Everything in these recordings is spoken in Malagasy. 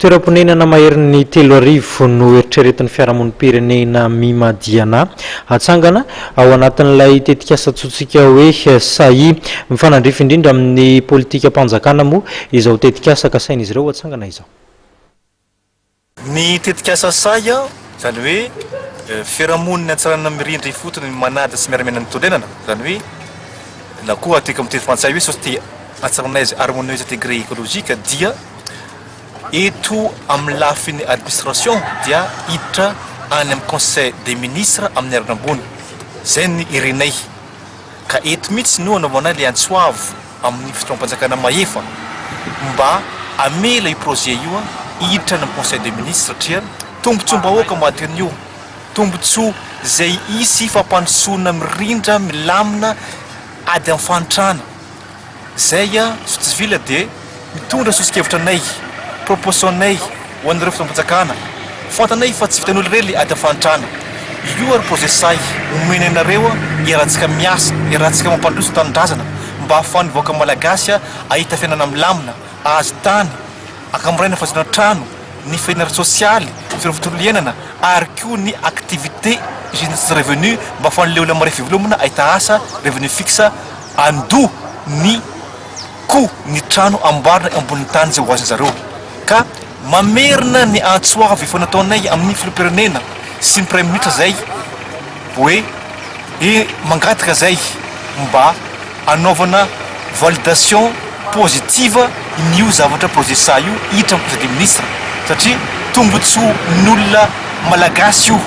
Toeram-ponenana maherin'ny 3 arivo no eritreretin'ny fiarahamonim-pirenena Mi.Ma Diana hatsangana ao anatin'ilay Tetikasa tsotsika hoe Sahy mifanandrify indrindra amin'ny politikam-panjakana moa izao Tetikasa ka sain'izy ireo hatsangana izao. Ny Tetikasa Sahy zany hoe fiarahamonina Antsiranana mirindra fotony manada sy miara-miaina toerenana zany hoe na koa atika amin'ny teny frantsay hoe Société Antsirananaise Harmonieuse Intégrée Écologique dia eto amin'ny lafin'ny administration dia hiditra any amin'ny conseil des ministres amin'ny arana-bony zay ny irenay ka eto mihitsy no anaovana le antsoavo amin'ny fitondram-panjakana mahefa mba amela io projet io hiditra any amin'ny conseil des ministres satria tombontsom-bahoaka mahaton'io tombontsoa zay isy fampandrosoana mirindra milamina ady amin'ny fanitrana zay sotsivila de mitondra sosikevitra anay proposionnay ho an'ireo fitondram-panjakana fantanay fa tsy vitan'olo rely ady afanitrana io ary projet Sahy omena anareo iarahantsika miasa iarahantsika mampandroso tanindrazana mba ahafahan'ny vahoaka malagasy ahita fiainana milamina azo tany akamoraina fazona trano ny fiainana sosialy fiarovana iainana ary koa ny activité sy revenu mba ahafahan'le olona maray fivelomana ahita asa revenu fixe ando ny ko ny trano amboarina ambony tany zay ho azony zareo ka mamerina ny antsoavy efa nataonay amin'ny filoham-pirenena sy ny premier ministre zay hoe mangataka zay mba anaovana validation positive n'io zavatra projet Sahy io hiditra amin'ny conseil des ministres satria tombotsoa n'olona malagasy io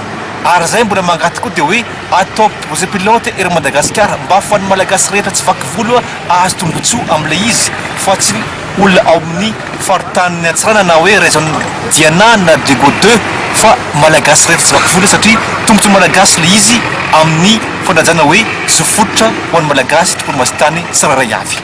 ary zay mbola mangataka koa dia hoe atao projet pilote ery Madagasikara mba ahafahan'ny malagasy rehetra tsy vaky volo azo tombotsoa amin'ilay izy fa tsy olona ao amin'ny faritany Antsiranana na hoe région Diana na Dego 2 fa malagasy rehetra tsy vaky volo satria tombotsoa malagasy le izy amin'ny fanajana hoe sofotra ho an'ny malagasy tokony masitany tsiraray avy.